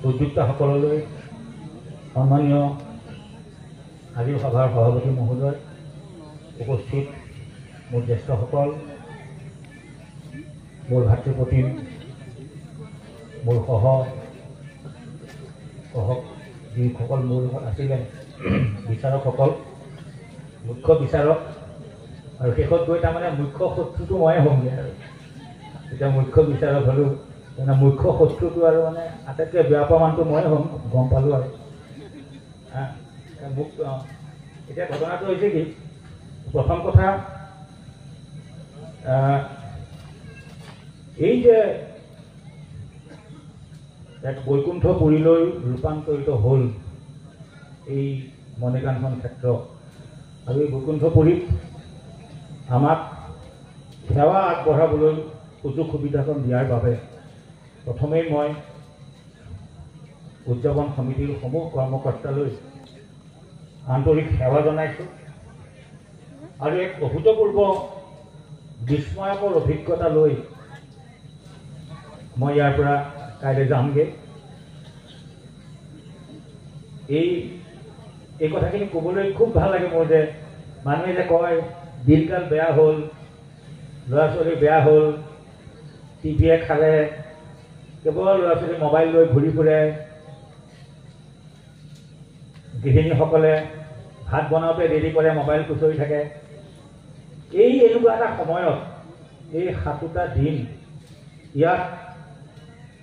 উদ্যোক্তাসকললৈ সন্মানীয় আজিৰ সভাৰ সভাপতি মহোদয়, উপস্থিত মোৰ জ্যেষ্ঠসকল, মোৰ ভাতৃপ্ৰতিম, মোৰ যিসকল মোৰ লগত আছিলে, বিচাৰকসকল, মুখ্য বিচাৰক, আৰু শেষত গৈ তাৰমানে মুখ্য শত্ৰুটো ময়ে হ'মগৈ। আৰু এতিয়া মুখ্য বিচাৰক হ'লোঁ, মানে মুখ্য শত্ৰুটো আৰু মানে আটাইতকৈ বেয়া পোৱা মানুহটো ময়ে হ'ম, গম পালোঁ। আৰু মোক এতিয়া ঘটনাটো হৈছে কি, প্ৰথম কথা এই যে এক বৈকুণ্ঠপুৰীলৈ ৰূপান্তৰিত হ'ল এই মণিকাঞ্চন ক্ষেত্ৰ, আৰু এই বৈকুণ্ঠপুৰীত আমাক সেৱা আগবঢ়াবলৈ সুযোগ সুবিধাকণ দিয়াৰ বাবে প্ৰথমেই মই উদযাপন সমিতিৰ সমূহ কৰ্মকৰ্তালৈ আন্তৰিক সেৱা জনাইছোঁ, আৰু এক অভূতপূৰ্ব বিস্ময়কৰ অভিজ্ঞতা লৈ মই ইয়াৰ পৰা কাইলৈ যামগৈ। এই কথাখিনি ক'বলৈ খুব ভাল লাগে মোৰ, যে মানুহে যে কয় দিনকাল বেয়া হ'ল, ল'ৰা ছোৱালী বেয়া হ'ল, টিভিয়ে খালে, কেৱল ল'ৰা ছোৱালী মোবাইল লৈ ঘূৰি ফুৰে, গৃহিণীসকলে ভাত বনাওঁতে দেৰি কৰে, মোবাইল খুচৰি থাকে। এনেকুৱা এটা সময়ত এই 7টা দিন ইয়াত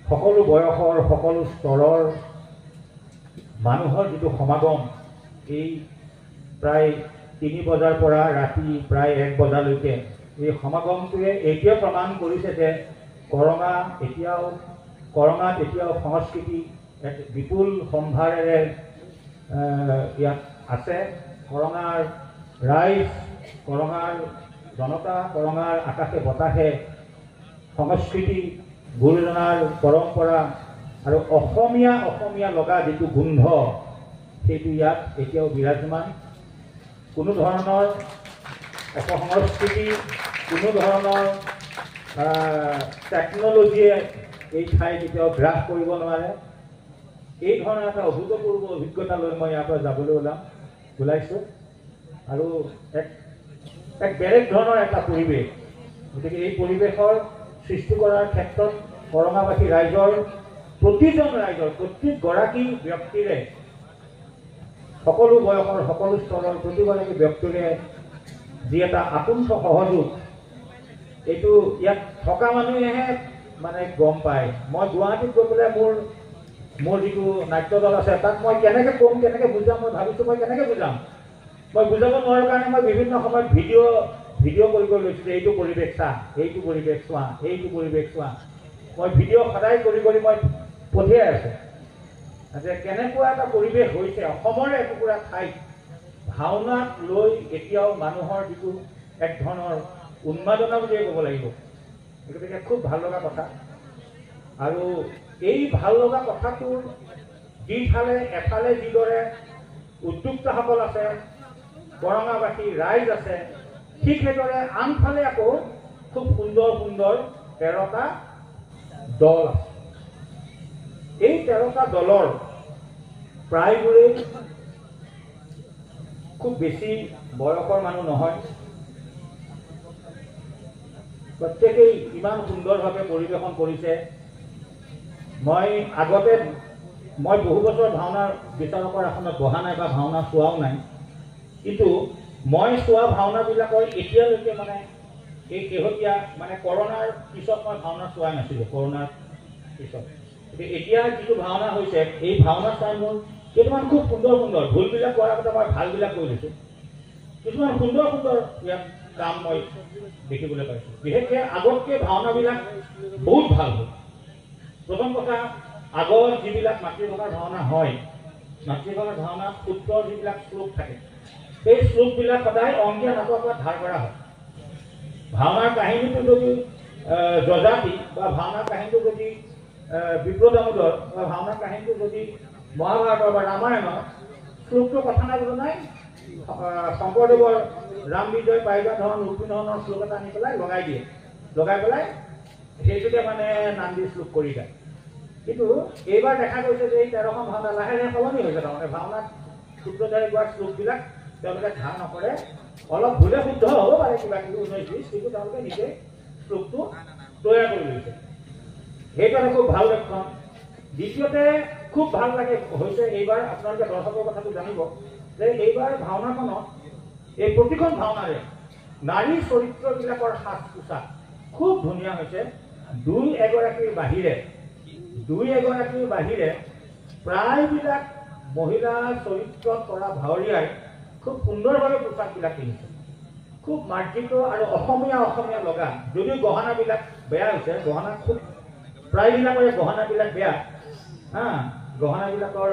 সকলো বয়সৰ, সকলো স্তৰৰ মানুহৰ যিটো সমাগম, এই প্ৰায় 3 বজাৰ পৰা ৰাতি প্ৰায় 1 বজালৈকে এই সমাগমটোৱে এতিয়াও প্ৰমাণ কৰিছে যে কৰঙাত এতিয়াও সংস্কৃতি এক বিপুল সম্ভাৰেৰে ইয়াত আছে। কৰঙাৰ ৰাইজ, কৰঙাৰ জনতা, কৰঙাৰ আকাশে বতাহে সংস্কৃতি, গুৰুজনাৰ পৰম্পৰা আৰু অসমীয়া লগা যিটো গোন্ধ, সেইটো ইয়াত এতিয়াও বিৰাজমান। কোনো ধৰণৰ অপসংস্কৃতি, কোনো ধৰণৰ টেকন'লজিয়ে এই ঠাই কেতিয়াও গ্ৰাস কৰিব নোৱাৰে। এই ধৰণৰ এটা অভূতপূৰ্ব অভিজ্ঞতা লৈ মই ইয়াৰ পৰা যাবলৈ ওলাইছোঁ, আৰু এক বেলেগ ধৰণৰ এটা পৰিৱেশ। গতিকে এই পৰিৱেশৰ সৃষ্টি কৰাৰ ক্ষেত্ৰত কৰঙাবাসী ৰাইজৰ, প্ৰত্যেকগৰাকী ব্যক্তিৰে, সকলো বয়সৰ, সকলো স্তৰৰ প্ৰতিগৰাকী ব্যক্তিৰে যি এটা আকুণ্ঠ সহযোগ, এইটো ইয়াত থকা মানুহেহে মানে গম পায়। মই গুৱাহাটীত গৈ পেলাই মোৰ যিটো নাট্য দল আছে তাক মই কেনেকৈ ক'ম, কেনেকৈ বুজাম, মই ভাবিছোঁ মই কেনেকৈ বুজাম। মই বুজাব নোৱাৰোঁ কাৰণে মই বিভিন্ন সময়ত ভিডিঅ' কৰিব লৈছোঁ, যে এইটো পৰিৱেশ চা, এইটো পৰিৱেশ চোৱা, এইটো পৰিৱেশ চোৱা। মই ভিডিঅ' সদায় কৰি মই পঠিয়াই আছোঁ যে কেনেকুৱা এটা পৰিৱেশ হৈছে অসমৰে এটুকুৰা ঠাইত ভাওনাক লৈ এতিয়াও মানুহৰ যিটো এক ধৰণৰ উন্মাদনা বুলিয়ে ক'ব লাগিব। গতিকে খুব ভাল লগা কথা, আৰু এই ভাল লগা কথাটোৰ এফালে যিদৰে উদ্যোক্তাসকল আছে, কৰঙাবাসী ৰাইজ আছে, ঠিক সেইদৰে আনফালে আকৌ খুব সুন্দৰ 13টা দল আছে। এই 13টা দলৰ প্ৰায়বোৰেই খুব বেছি বয়সৰ মানুহ নহয়, প্ৰত্যেকেই ইমান সুন্দৰভাৱে পৰিৱেশন কৰিছে। মই বহু বছৰ ভাওনাৰ বিচাৰকৰ আসনত বহা নাই বা ভাওনা চোৱাও নাই, কিন্তু মই চোৱা ভাওনাবিলাকৰ এতিয়ালৈকে মানে এই শেহতীয়া মানে কৰোণাৰ পিছত মই ভাওনা চোৱাই নাছিলোঁ। কৰোণাৰ পিছত এতিয়া যিটো ভাওনা হৈছে, এই ভাওনা চাই মোৰ কিছুমান খুব সুন্দৰ ভুলবিলাক কৰাৰ আগতে মই ভালবিলাক কৈ দিছোঁ। কিছুমান সুন্দৰ ইয়াত কাম মই দেখিবলৈ পাইছোঁ। বিশেষকৈ আগতকৈ ভাওনাবিলাক বহুত ভাল হ'ল। প্ৰথম কথা, আগৰ যিবিলাক মাতৃভাষাৰ ভাওনা হয়, মাতৃভাষাৰ ভাওনাত সূত্ৰৰ যিবিলাক শ্লোক থাকে, সেই শ্লোকবিলাক সদায় অংকীয়া নাটকৰ পৰা ধাৰ কৰা হয়। ভাওনাৰ কাহিনীটো যদি যজাতি বা ভাওনাৰ কাহিনীটো যদি বিপ্ৰদামোদৰ বা ভাওনাৰ কাহিনীটো যদি মহাভাৰতৰ বা ৰামায়ণৰ, শ্লোকটো কথা নাই বোলো নাই, শংকৰদেৱৰ ৰাম বিজয় পাৰিজয় ধৰণ ৰুক্মিণীধৰণৰ শ্লোক এটা আনি পেলাই লগাই দিয়ে, লগাই পেলাই সেইটোতে মানে নান্দি শ্লোক কৰি যায়। কিন্তু এইবাৰ দেখা গৈছে যে এই 13খন ভাওনা লাহে লাহে সলনি হৈছে। তাৰমানে ভাওনাত সূত্ৰধাৰী গোৱা শ্লোকবিলাক তেওঁলোকে ধাৰ নকৰে, অলপ ভুলে শুদ্ধ হ'ব পাৰে কিবা কিবি 19-20, কিন্তু তেওঁলোকে নিজে শ্লোকটো তৈয়াৰ কৰি লৈছে। সেইটো এটা খুব ভাল লক্ষণ। দ্বিতীয়তে খুব ভাল লাগে হৈছে এইবাৰ আপোনালোকে দৰ্শকৰ কথাটো জানিব যে এইবাৰ ভাওনাখনত এই প্ৰতিখন ভাওনাৰে নাৰী চৰিত্ৰবিলাকৰ সাজ পোছাক খুব ধুনীয়া হৈছে। দুই এগৰাকীৰ বাহিৰে প্ৰায়বিলাক মহিলা চৰিত্ৰত কৰা ভাৱৰীয়াই খুব সুন্দৰভাৱে পোছাকবিলাক কিনিছে, খুব মাৰ্জিত আৰু অসমীয়া লগা। যদিও গহনাবিলাক বেয়া হৈছে, গহনা খুব প্ৰায়বিলাকৰে গহনাবিলাক বেয়া, গহনাবিলাকৰ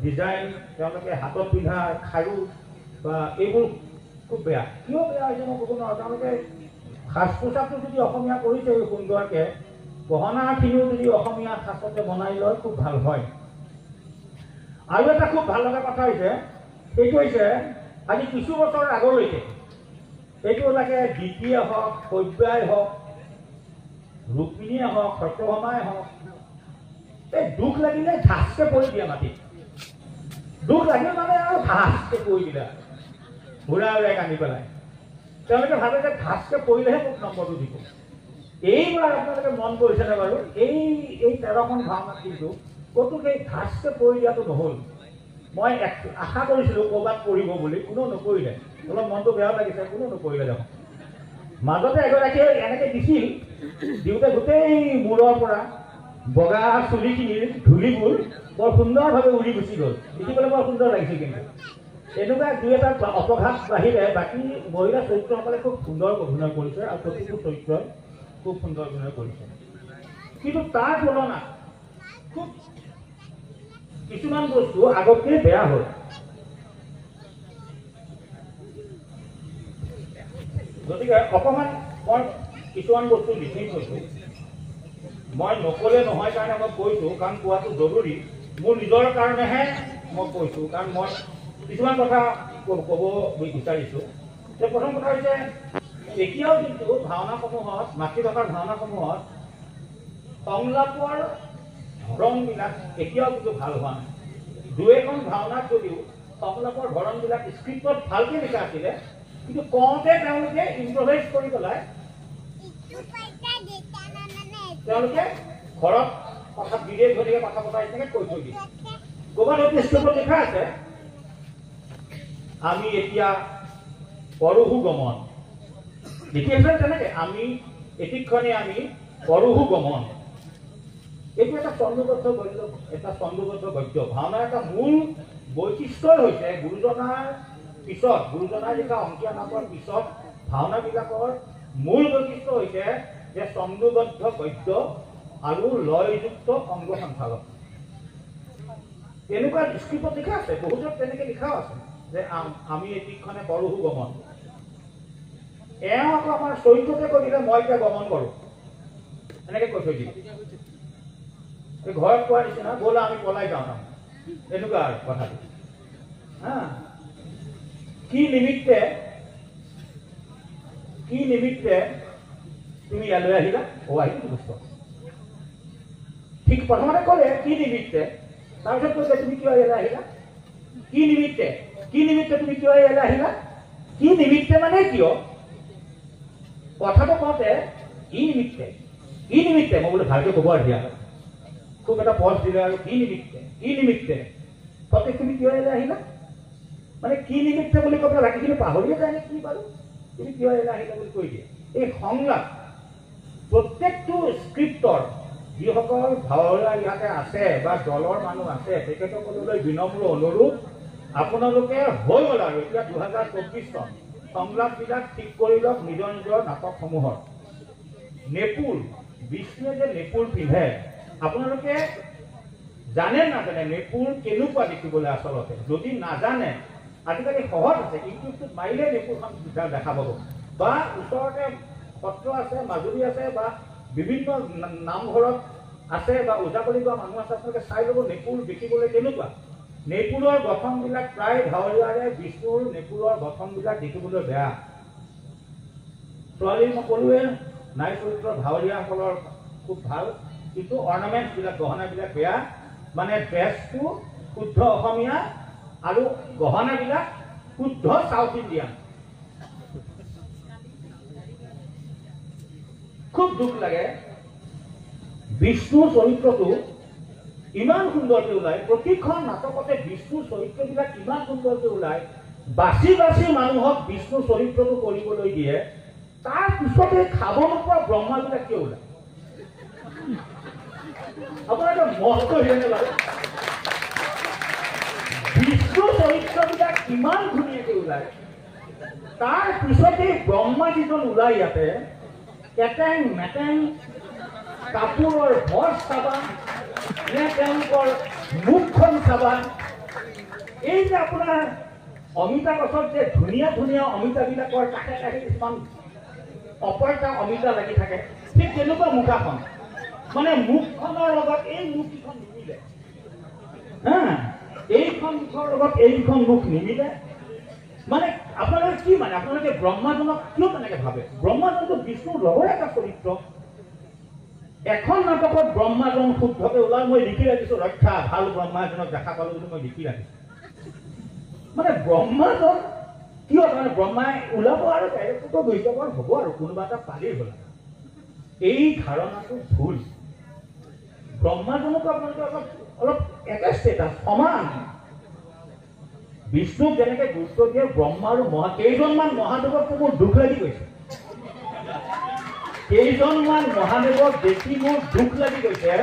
ডিজাইন, তেওঁলোকে হাতত পিন্ধা খাৰু বা এইবোৰ খুব বেয়া। কিয় বেয়া হৈছে মই ক'ব নোৱাৰোঁ। তেওঁলোকে সাজ পোছাকটো যদি অসমীয়া কৰিছে সুন্দৰকৈ, গহনাখিনিও যদি অসমীয়া সাজতে বনাই লয় খুব ভাল হয়। আৰু এটা খুব ভাল লগা কথা হৈছে, সেইটো হৈছে আজি কিছু বছৰ আগলৈকে এইটো লাগে দ্বিতীয় হওক, সব্যাই হওক, ৰুক্মিণীয়ে হওক, সত্যভামাই হওক, এই দুখ লাগিলে ধাচকে পৰি দিয়ে মাটিত। দুখ লাগিল মানে আৰু ধাচকে পৰি দিলে, ঘূৰাই কান্দি পেলাই। তেওঁলোকে ভাবে যে ধাচকে পৰিলেহে মোক নম্বৰটো দিব। এইবাৰ আপোনালোকে মন কৰিছেনে বাৰু? এই 13খন ভাওনাত কিন্তু ক'তো সেই ধাচকে পৰি দিয়াটো নহ'ল। মই আশা কৰিছিলোঁ ক'ৰবাত পৰিব বুলি, কোনেও নপৰিলে। অলপ মনটো বেয়া লাগিছে, কোনেও নপৰিলে দেখোন। মাজতে এগৰাকীয়ে এনেকৈ দিছিল, দিওঁতে গোটেই মূৰৰ পৰা বগা চুলিখিনিৰ ধূলিবোৰ বৰ সুন্দৰভাৱে উৰি গুচি গ'ল। দেখিবলৈ বৰ সুন্দৰ লাগিছিল। কিন্তু এনেকুৱা দুই এটা অপঘাত বাহিৰে বাকী মহিলা চৰিত্ৰসকলে খুব সুন্দৰ অভিনয় কৰিছে আৰু প্ৰতিটো চৰিত্ৰই খুব সুন্দৰ অভিনয় কৰিছে। কিন্তু তাৰ তুলনাত খুব কিছুমান বস্তু আগতকৈ বেয়া হ'ল। গতিকে অকণমান মই কিছুমান বস্তু লিখি থৈছোঁ, মই নক'লে নহয় কাৰণে মই কৈছোঁ, কাৰণ কোৱাটো জৰুৰী। মোৰ নিজৰ কাৰণেহে মই কৈছোঁ, কাৰণ মই কিছুমান কথা ক'ব বিচাৰিছোঁ। যে প্ৰথম কথা হৈছে, এতিয়াও কিন্তু ভাওনাসমূহত, মাতৃভাষাৰ ভাওনাসমূহত সংলাপৰ ধৰণবিলাক এতিয়াও কিন্তু ভাল হোৱা নাই। দুই এখন ভাওনাত যদিও সংলাপৰ ধৰণবিলাক স্ক্ৰিপ্টত ভালকৈ লিখা আছিলে, কিন্তু কওঁতে তেওঁলোকে ইম্প্ৰভাইজ কৰি পেলাই তেওঁলোকে ঘৰত কথা বিদেশ ধৰিকে কথা পতা নিচিনাকৈ কৈ থৈ দিয়ে। ক'ৰবাত স্ক্ৰিপ্টত লিখা আছে, আমি এতিয়া পৰহু গমন, লিখি আছে তেনেকৈ, আমি এটিক্ষণে আমি পৰহু গমন। এইটো এটা ছন্দবদ্ধ গদ্য। ভাওনাৰ এটা মূল বৈশিষ্ট্যই হৈছে গুৰুজনাৰ লিখা অংকীয়া নামৰ পিছত ভাওনাবিলাকৰ মূল বৈশিষ্ট্য হৈছে যে ছন্দবদ্ধ গদ্য আৰু লয়যুক্ত অংগ সঞ্চালন। এনেকুৱা স্ক্ৰিপ্টত লিখা আছে, বহুতত তেনেকৈ লিখাও আছে যে আমি এটিক্ষণে পৰহু গমন। এওঁ আকৌ আমাৰ চৰিত্ৰতে কৈ দিলে মই এতিয়া গমন কৰোঁ, এনেকৈ কৈ থৈ দিয়ে। ঘৰত কোৱাৰ নিচিনা, ব'লা আমি পলাই যাওঁ তাৰমানে, এনেকুৱা আৰু কথাটো। কি নিমিত্তে তুমি ইয়ালৈ আহিলা? আহিলো বুঝত। ঠিক প্ৰথমতে ক'লে কি নিমিত্তে, তাৰপিছত কৈছে তুমি কিয় ইয়ালৈ আহিলা? কি নিমিত্তে তুমি কিয় ইয়ালৈ আহিলা? কি নিমিত্তে মানে কিয়? কথাটো কওঁতে কি নিমিত্তে মই বোলে ভালকৈ ক'ব আৰু দিয়া খুব এটা পথ দিলে আৰু কি নিমিত্তে প্ৰত্যেক তুমি কিয় ইয়ালৈ আহিলা? মানে কি নিমিত্তে বুলি কৈ পেলাই বাকীখিনি পাহৰিয়ে যায় নে কি বাৰু? তুমি কিয় ইয়ালৈ আহিলা বুলি কৈ দিয়ে। এই সংলাপ প্ৰত্যেকটো স্ক্ৰিপ্টৰ যিসকল ভাওৰীয়া ইয়াতে আছে বা দলৰ মানুহ আছে, তেখেতসকললৈ বিনম্ৰ অনুৰোধ, আপোনালোকে হৈ গ'ল আৰু এতিয়া 2024 চন, সংলাপবিলাক ঠিক কৰি লওক নিজৰ নাটকসমূহৰ। নেপুৰ, বিষ্ণুৱে যে নেপুৰ পিন্ধে, আপোনালোকে জানে নাজানে নেপুৰ কেনেকুৱা দেখিবলৈ আচলতে? যদি নাজানে, আজিকালি সহজ আছে, ইউটিউবটোত মাৰিলে নেপুৰখন দেখা পাব। বা ওচৰতে সত্ৰ আছে, মাজুলী আছে বা বিভিন্ন নামঘৰত আছে বা ওজাপালি কৰা মানুহ আছে, আপোনালোকে চাই ল'ব নেপুৰ দেখিবলৈ কেনেকুৱা। নেপুৰৰ গঠনবিলাক প্ৰায় ভাৱৰীয়াৰে বিষ্ণুৰ নেপুৰৰ গঠনবিলাক দেখিবলৈ বেয়া। ছোৱালী মই ক'লোৱে, নাৰী চৰিত্ৰৰ ভাৱৰীয়াসকলৰ খুব ভাল, কিন্তু অৰ্ণামেণ্টছবিলাক গহনাবিলাক বেয়া, মানে ড্ৰেছটো শুদ্ধ অসমীয়া আৰু গহনাবিলাক শুদ্ধ সাউথ ইণ্ডিয়ান। খুব দুখ লাগে, বিষ্ণুৰ চৰিত্ৰটো ইমান সুন্দৰকৈ ওলায়, প্ৰতিখন নাটকতে বিষ্ণুৰ চৰিত্ৰবিলাক ইমান সুন্দৰকৈ ওলায়, বাছি বাছি মানুহক বিষ্ণুৰ চৰিত্ৰটো কৰিবলৈ দিয়ে, তাৰ পিছতে খাব নোপোৱা ব্ৰহ্মাবিলাক কিয় ওলায়? আপোনালোকে মত কৰিলে বাৰু, বিষ্ণুৰ চৰিত্ৰবিলাক ইমান ধুনীয়াকৈ ওলায়, তাৰ পিছতে ব্ৰহ্মা যিজন ওলাই ইয়াতে কেটেং মেটেং কাপোৰৰ ভজ চাবা নে তেওঁলোকৰ মুখখন চাবা, এই যে আপোনাৰ অমিতা গছত যে ধুনীয়া ধুনীয়া অমিতাবিলাকৰ কাষে কাষে কিছুমান অপৰটা অমিতা লাগি থাকে, ঠিক তেনেকুৱা মুখাখন, মানে মুখখনৰ লগত এই মুখকেইখন নিমিলে, হা, এইখন মুখৰ লগত এইখন মুখ নিমিলে। মানে আপোনালোকে কি মানে আপোনালোকে ব্ৰহ্মাজনক কিয় তেনেকে ভাবে? ব্ৰহ্মাজনটো বিষ্ণুৰ লগৰ এটা চৰিত্ৰ। এখন নাটকত ব্ৰহ্মাজন শুদ্ধকে ওলাই মই লিখি ৰাখিছো, ৰক্ষা ভাল ব্ৰহ্মাজনক দেখা পালো বুলি মই লিখি ৰাখিছো। মানে ব্ৰহ্মাজন কিয় মানে ব্ৰহ্মাই ওলাব আৰু ডাইৰেক্টটো দুইজনৰ হ'ব আৰু কোনোবা এটা পালেই হ'ল, এই ধাৰণাটো ভুল। ব্ৰহ্মাজনকো আপোনালোকে অলপ একে ষ্টেটাছ সমান। বিষ্ণুক যেনেকে গুৰুত্ব দিয়ে ব্ৰহ্মা আৰু কেইজনমান মহাদেৱকটো মোৰ দুখ লাগি গৈছে, কেইজনমান মহাদেৱক দেখি মোৰ দুখ লাগি গৈছে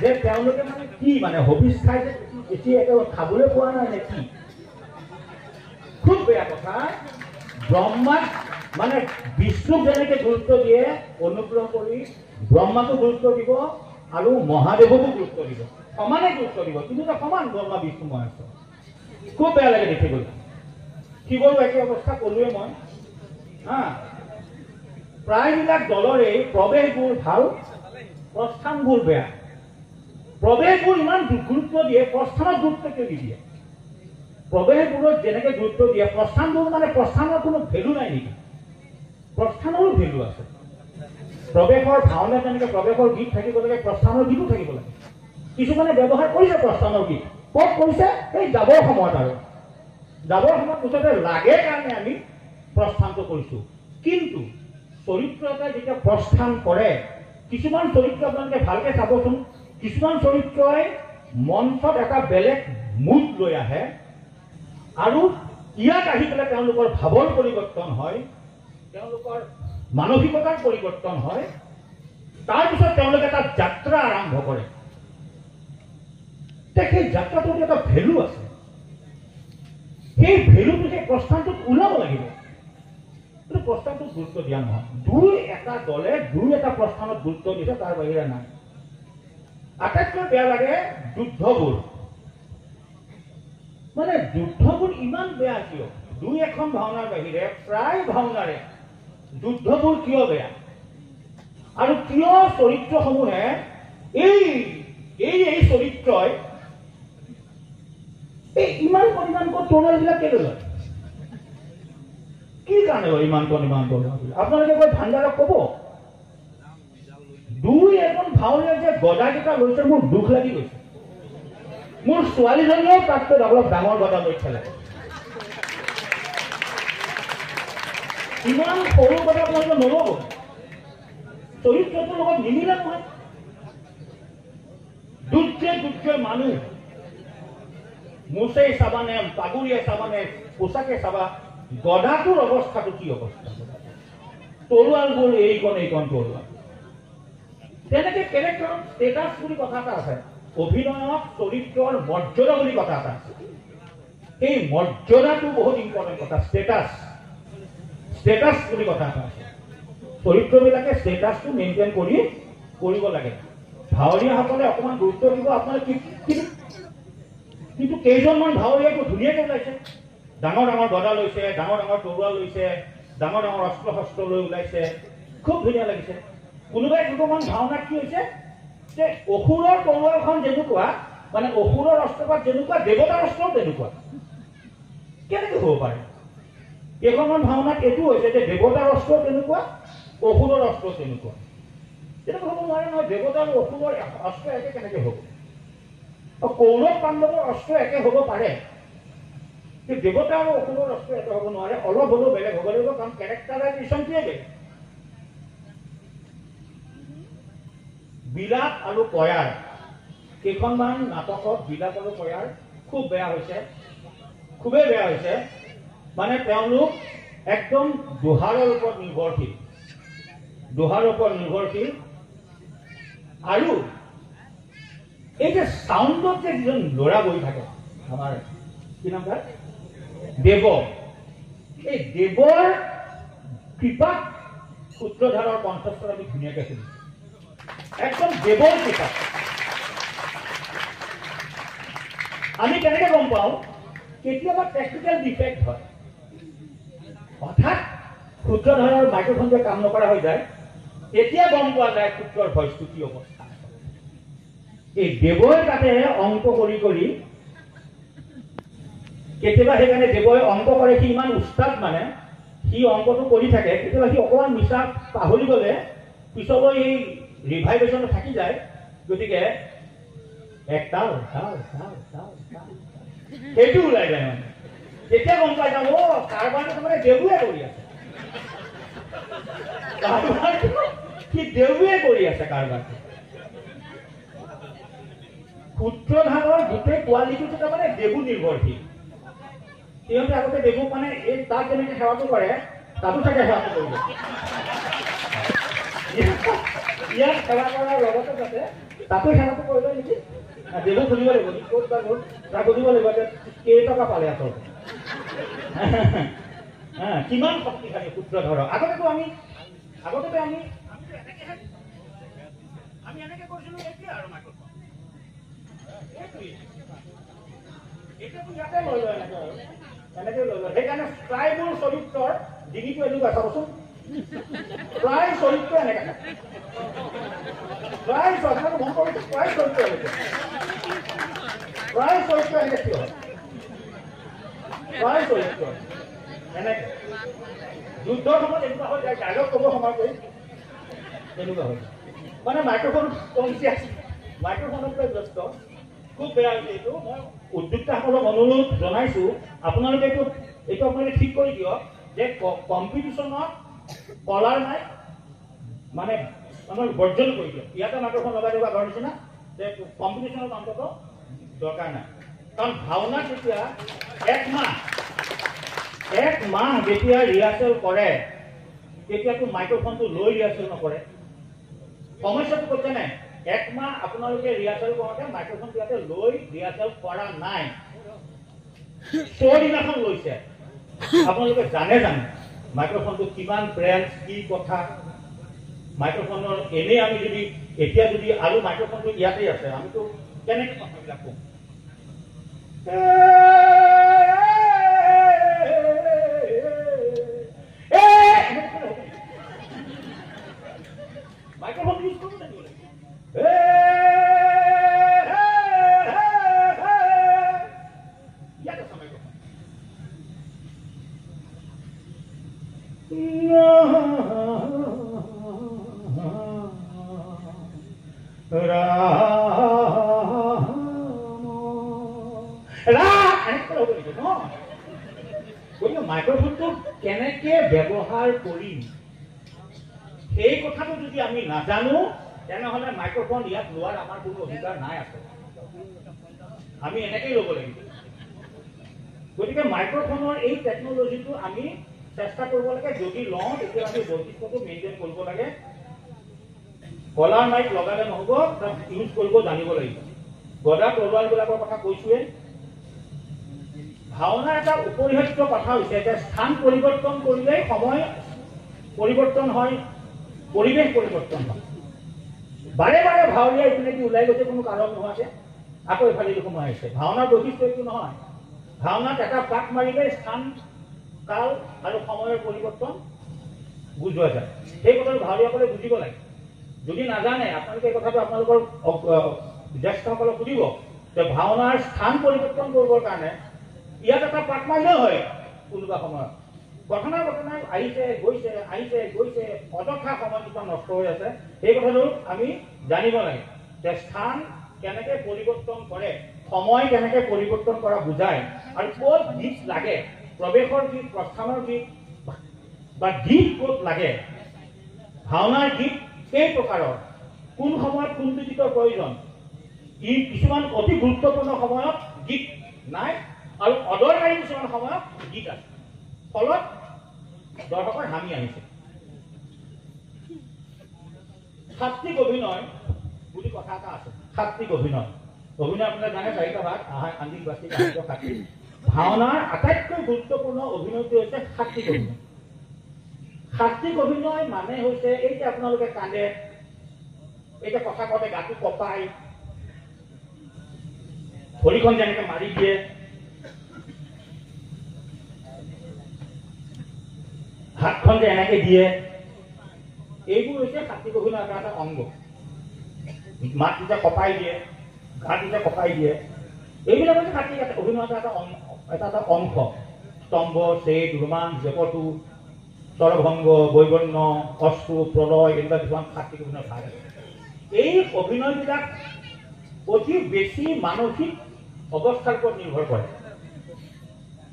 যে তেওঁলোকে মানে কি মানে হবিজ খাই যে বেছি একেবাৰে খাবলৈ পোৱা নাই নে কি? খুব বেয়া কথা। ব্ৰহ্মাক মানে বিষ্ণুক যেনেকে গুৰুত্ব দিয়ে অনুগ্ৰহ কৰি ব্ৰহ্মাকো গুৰুত্ব দিব আৰু মহাদেৱকো গুৰুত্ব দিব, সমানে গুৰুত্ব দিব, কিন্তু সমান ব্ৰহ্মা বিষ্ণু মহেশ্বৰ। খুব বেয়া লাগে দেখিবলৈ। শিৱৰো একে অৱস্থা ক'লোৱে মই, হা, প্ৰায়বিলাক দলৰে প্ৰৱেশবোৰ ভাল, প্ৰস্থানবোৰ বেয়া। প্ৰৱেশবোৰ ইমান গুৰুত্ব দিয়ে, প্ৰস্থানত গুৰুত্ব কিয় নিদিয়ে? প্ৰৱেশবোৰত যেনেকে গুৰুত্ব দিয়ে প্ৰস্থানবোৰ মানে প্ৰস্থানৰ কোনো ভেলু নাই নেকি? প্ৰস্থানৰো ভেলু আছে। প্ৰৱেশৰ ভাওনা যেনেকে প্ৰৱেশৰ গীত থাকিব লাগে, প্ৰস্থানৰ গীতো থাকিব লাগে। কিছুমানে ব্যৱহাৰ কৰিছে প্ৰস্থানৰ গীত, ক'ত কৰিছে? এই যাবৰ সময়ত, আৰু যাবৰ সময়ত মুঠতে লাগে কাৰণে আমি প্ৰস্থানটো কৰিছো। কিন্তু চৰিত্ৰ এটাই যেতিয়া প্ৰস্থান কৰে, কিছুমান চৰিত্ৰ আপোনালোকে ভালকে চাবচোন, কিছুমান চৰিত্ৰই মঞ্চত এটা বেলেগ মুড লৈ আহে আৰু ইয়াত আহি পেলাই তেওঁলোকৰ ভাৱৰ পৰিৱৰ্তন হয়, তেওঁলোকৰ মানসিকতাৰ পৰিৱৰ্তন হয়, তাৰপিছত তেওঁলোকে এটা যাত্ৰা আৰম্ভ কৰে। সেই যাত্ৰাটোত এটা ভেলু আছে, সেই ভেলুটো সেই প্ৰস্থানটোত ওলাব লাগিব। কিন্তু প্ৰস্থানটোত গুৰুত্ব দিয়া নহয়। দুই এটা দলে দুই এটা প্ৰস্থানত গুৰুত্ব দিছে, তাৰ বাহিৰে নাই। আটাইতকৈ বেয়া লাগে যুদ্ধবোৰ। মানে যুদ্ধবোৰ ইমান বেয়া কিয়? দুই এখন ভাওনাৰ বাহিৰে প্ৰায় ভাওনাৰে যুদ্ধবোৰ কিয় বেয়া? আৰু কিয় চৰিত্ৰসমূহে এই চৰিত্ৰই ইমান পৰিমাণকৈ তৰোৱালবিলাক কেলৈ লয়? কি কাৰণে লয় ইমান তৰোৱাল? আপোনালোকে গৈ ভাণ্ডাৰক ক'ব। দুই এখন ভাওনীয়ে যে গদাকেইটা লৈছে, মোৰ দুখ লাগি গৈছে। মোৰ ছোৱালীজনীয়েও তাতকৈ অলপ ডাঙৰ গদা লৈ খেলে। ইমান সৰু গদা আপোনালোকে নল'ব, চৰিত্ৰটোৰ লগত নিমিলে নহয়। দুৰ্যে মানুহ, মোচেই চাবানে, পাগুৰিয়ে চাবানে, পোচাকে চাবা, গদাটোৰ অৱস্থাটো কি অৱস্থা? তৰোৱালবোৰ এইকণ তৰোৱাল। তেনেকে কেৰেক্টাৰৰ ষ্টেটাছ বুলি কথা এটা আছে, অভিনয়ক চৰিত্ৰৰ মৰ্যাদা বুলি কথা এটা আছে। এই মৰ্যাদাটো বহুত ইম্পৰ্টেণ্ট কথা। ষ্টেটাছ বুলি কথা এটা আছে। চৰিত্ৰবিলাকে ষ্টেটাছটো মেইনটেইন কৰিব লাগে। ভাৱৰীয়াসকলে অকণমান গুৰুত্ব দিব আপোনাৰ, কিন্তু কেইজনমান ভাৱৰীয়াটো ধুনীয়াকৈ ওলাইছে, ডাঙৰ ডাঙৰ গদা লৈছে, ডাঙৰ ডাঙৰ তৰোৱাল লৈছে, ডাঙৰ ডাঙৰ অস্ত্ৰ শস্ত্ৰ লৈ ওলাইছে, খুব ধুনীয়া লাগিছে। কোনোবাই দুটামান ভাওনাত কি হৈছে যে অসুৰৰ তৰোৱালখন যেনেকুৱা, মানে অসুৰৰ অস্ত্ৰপাত যেনেকুৱা, দেৱতাৰ অস্ত্ৰও তেনেকুৱা। কেনেকৈ হ'ব পাৰে? কেইখনমান ভাওনাত এইটো হৈছে যে দেৱতাৰ অস্ত্ৰ তেনেকুৱা, অসুৰৰ অস্ত্ৰ তেনেকুৱা। এটা হ'ব নোৱাৰে নহয়। দেৱতা আৰু অসুৰৰ অস্ত্ৰ একে কেনেকৈ হ'ব? কৌৰৱ পাণ্ডৱৰ অস্ত্ৰ একে হ'ব পাৰে, কিন্তু দেৱতা আৰু অসুৰৰ অস্ত্ৰ একে হ'ব নোৱাৰে। অলপ হ'লেও বেলেগ হ'ব লাগিব, কাৰণ কেৰেক্টাৰাইজেশ্যনটোৱে বেলেগ। বিলাপ আৰু কয়াৰ, কেইখনমান নাটকত বিলাপ আৰু কয়াৰ খুব বেয়া হৈছে, খুবেই বেয়া হৈছে। মানে তেওঁলোক একদম দোহাৰৰ ওপৰত নিৰ্ভৰশীল, দোহাৰৰ ওপৰত নিৰ্ভৰশীল। আৰু এই যে চাউণ্ডত যে যিজন ল'ৰা বহি থাকে, আমাৰ কি নাম তাৰ, দেৱ, এই দেৱৰ কৃপাত সূত্ৰধাৰৰ কণ্ঠস্বৰ আমি ধুনীয়াকৈ শুনিছোঁ, একদম দেৱৰ কৃপাত। আমি কেনেকৈ গম পাওঁ? কেতিয়াবা টেকনিকেল ডিফেক্ট হয়, হঠাৎ সূত্ৰধাৰৰ মাইক্ৰফোনটোৱে কাম নকৰা হৈ যায়, তেতিয়া গম পোৱা যায় সূত্ৰৰ ভইচটো কি অৱস্থা। এই দেৱই তাতে অংক কৰি কৰি, কেতিয়াবা সেইকাৰণে দেৱই অংক কৰে, সি ইমান উস্তাদ, মানে সি অংকটো কৰি থাকে, কেতিয়াবা সি অকণমান মিছা পাহৰি গ'লে পিছলৈ এই ৰিভাইভেশ্যন থাকি যায়। গতিকে এক তাল তাল তাল তাল তাল সেইটো ওলাই যায়। মানে তেতিয়া গম পাই যাম, কাৰবাৰটো তাৰমানে দেৱুৱে কৰি আছে, কাৰবাৰটো সি দেৱুৱে কৰি আছে কাৰবাৰটো। সূত্ৰধাৰৰ গোটেই কোৱালিটিটো তাৰমানে দেৱু নিৰ্ভৰশীল। সিহঁতে আগতে দেৱুক মানে এই তাক যেনেকে সেৱাটো কৰে, তাতো চাগে সেৱাটো কৰিব। ইয়াক সেৱা কৰাৰ লগতে যাতে তাতো সেৱাটো কৰিব নেকি, দেৱুক সুধিব লাগিব, ক'ত বা গ'ল তাক সুধিব লাগিব যে কেইটকা পালে আচলতে, কিমান শক্তিশালী সূত্ৰধাৰৰ। আগতেতো আমি এনেকে কৰিছিলো, এতিয়া আৰু মাইক্ৰফোন এতিয়াতো ইয়াতে লৈ লয়, এনেকে লৈ লয়। সেইকাৰণে প্ৰায়বোৰ চৰিত্ৰৰ ডিঙিটো এনেকুৱা, চাবচোন, প্ৰায় চৰিত্ৰ এনেকে থাকে, প্ৰায় চৰিত্ৰ মন কৰিছো, প্ৰায় চৰিত্ৰ এনেকে, প্ৰায় চৰিত্ৰ এনেকে কি হয়, প্ৰায় চৰিত্ৰ এনেকে। যুদ্ধৰ সময়ত এনেকুৱা হৈ যায়, ডাইলগ ক'ব সময় কৰি এনেকুৱা হৈ যায়। মানে মাইক্ৰফোন কমটি আছে, মাইক্ৰফোনত লৈ ব্যস্ত, খুব বেয়া হৈছে এইটো। মই উদ্যোক্তাসকলক অনুৰোধ জনাইছো, আপোনালোকে এইটো আপোনালোকে ঠিক কৰি দিয়ক যে কম্পিটিশ্যনত কলাৰ নাই, মানে আমাৰ বৰ্জন কৰি দিয়ক। ইয়াতে মাইক্ৰফোন লগাই দিব আগৰ নিচিনা, যে কম্পিটিশ্যনত অন্তত দৰকাৰ নাই। কাৰণ ভাওনা যেতিয়া এক মাহ যেতিয়া ৰিহাৰ্চেল কৰে, তেতিয়াতো মাইক্ৰফোনটো লৈ ৰিহাৰ্চেল নকৰে। সমস্যাটো কৈছে নাই, এক মাহ আপোনালোকে ৰিহাৰ্চেল কৰোঁতে মাইক্ৰফোন ইয়াতে লৈ ৰিহাৰ্চেল কৰা নাই, দিনাখন লৈছে। আপোনালোকে জানে মাইক্ৰফোনটো কিমান ব্ৰেণ্ড, কি কথা। মাইক্ৰফোনৰ এনেই আমি যদি এতিয়া যদি আৰু মাইক্ৰফোনটো ইয়াতে আছে, আমিতো কেনেকৈ কথাবিলাক কম? মাইক্ৰফোন ইউজ কৰিব লাগিব। ইয়াত আছে মাইক্ৰফোন। মাইক্ৰফোনটো কেনেকে ব্যৱহাৰ কৰিম সেই কথাটো যদি আমি নাজানো, তেনেহলে মাইক্ৰফোন ইয়াত লোৱাৰ আমাৰ কোনো অধিকাৰ নাই আছে। আমি এনেকেই ল'ব লাগিব। গতিকে মাইক্ৰফোনৰ এই টেকনলজিটো আমি চেষ্টা কৰিব লাগে, যদি লওঁ তেতিয়া আমি বৈশিষ্ট্যটো মেইনটেইন কৰিব লাগে। কলাৰ মাইক লগালে নহ'ব, তাক ইউজ কৰিব জানিব লাগিব। গদা তৰোৱালবিলাকৰ কথা কৈছোৱে। ভাওনা এটা অপৰিহাৰ্য কথা হৈছে যে স্থান পৰিৱৰ্তন কৰিলেই সময় পৰিৱৰ্তন হয়, পৰিৱেশ পৰিৱৰ্তন হয়। বাৰে বাৰে ভাৱৰীয়া ইপিনেদি ওলাই গৈছে কোনো কাৰণ নোহোৱাকে, আকৌ এফালেদি সোমাই আহিছে। ভাওনাৰ বৈশিষ্ট্য এইটো নহয়। ভাওনাত এটা পাক মাৰিলে স্থান, কাল আৰু সময়ৰ পৰিৱৰ্তন বুজোৱা যায়। সেই কথাটো ভাৱৰীয়াসকলে বুজিব লাগে। যদি নাজানে, আপোনালোকে এই কথাটো আপোনালোকৰ জ্যেষ্ঠসকলক সুধিব যে ভাওনাৰ স্থান পৰিৱৰ্তন কৰিবৰ কাৰণে ইয়াত এটা পাক মাৰিলেও হয় কোনোবা সময়ত, ঘটনা আহিছে গৈছে অযথা সময় কিছুমান নষ্ট হৈ আছে। এই কথাটো আমি জানিব লাগে যে স্থান কেনেকে পৰিৱৰ্তন কৰে, সময় কেনেকে পৰিৱৰ্তন কৰা বুজায়, আৰু ক'ত গীত লাগে, প্ৰৱেশৰ গীত, প্ৰস্থানৰ গীত বা গীত ক'ত লাগে, ভাওনাৰ গীত কেই প্ৰকাৰৰ, কোন সময়ত কোনটো গীতৰ প্ৰয়োজন, ই কিছুমান অতি গুৰুত্বপূৰ্ণ সময়ত গীত নাই আৰু অদৰকাৰী কিছুমান সময়ত গীত আছে, ফলত দৰ্শকৰ হামি আহিছে। সাত্বিক অভিনয় বুলি কথা এটা আছে। সাত্বিক অভিনয় আপোনাৰ জানে চাৰিটা ভাগ, আন্দিক, বাস্তিক, সাহিত্য, সাত্বিক। ভাওনাৰ আটাইতকৈ গুৰুত্বপূৰ্ণ অভিনয়টো হৈছে সাত্বিক অভিনয়। সাত্বিক অভিনয় মানে হৈছে এই যে আপোনালোকে কান্দে, এই যে কথা কওঁতে গাটো কঁপাই, ভৰিখন যেনেকে মাৰি দিয়ে, হাতখন যে এনেকে দিয়ে, এইবোৰ হৈছে সাত্বিক অভিনয় এটা অংগ। মাতটো যে কঁপাই দিয়ে, গাটো যে কঁপাই দিয়ে, এইবিলাক হৈছে সাত্বিক অভিনয় এটা অংশ। স্তম্ভ, ছেদ, ৰোমাঞ্চ, জেপটো, স্বৰভংগ, বৈবন্য, অশ্ৰু, প্ৰলয়, এনেকুৱা কিছুমান সাত্বিক অভিনয় ভাগ আছে। এই অভিনয়বিলাক অতি বেছি মানসিক অৱস্থাৰ ওপৰত নিৰ্ভৰ কৰে,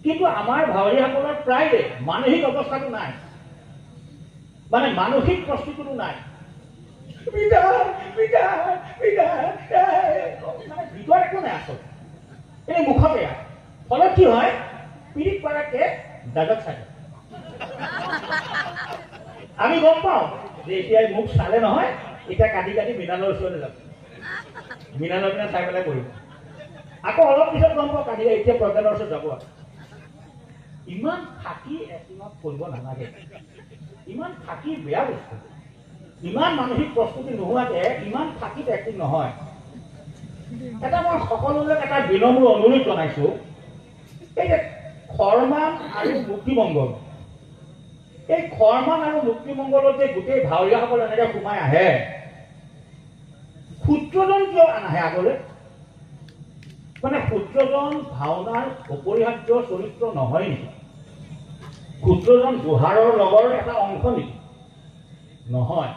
কিন্তু আমাৰ ভাৱৰীয়াসকলৰ প্ৰায়ে মানসিক অৱস্থাটো নাই, মানে মানসিক প্ৰস্তুতিটো নাই। ভিতৰত একো নাই আচলতে, এই মুখতে। ফলত কি হয়, পিৰিত পাৰাকে দাদক চাই আমি গম পাওঁ যে এতিয়া মুখ চালে নহয়, এতিয়া কাটি মৃণালৰ ওচৰলৈ যাব, মৃণালৰ পিনে চাই পেলাই কৰিব। আকৌ অলপ পিছত গম পাওঁ কাটি এতিয়া প্ৰজ্ঞানৰ ওচৰত যাব। ইমান থাকি এক্টিঙত কৰিব নালাগে, ইমান থাকি বেয়া বস্তু। ইমান মানসিক প্ৰস্তুতি নোহোৱাকে ইমান থাকিত এক্টিং নহয়। এটা মই সকলোলৈ এটা বিনম্ৰ অনুৰোধ জনাইছো, এই যে খৰমান আৰু মুক্তিমংগল, এই খৰমান আৰু মুক্তিমংগলত যে গোটেই ভাৱৰীয়াসকল এনেকে সোমাই আহে, সূত্ৰজন কিয় নাহে আগলৈ? মানে সূত্ৰজন ভাওনাৰ অপৰিহাৰ্য চৰিত্ৰ নহয় নেকি? সূত্ৰজন জোহাৰৰ লগৰ এটা অংশ নেকি? নহয়,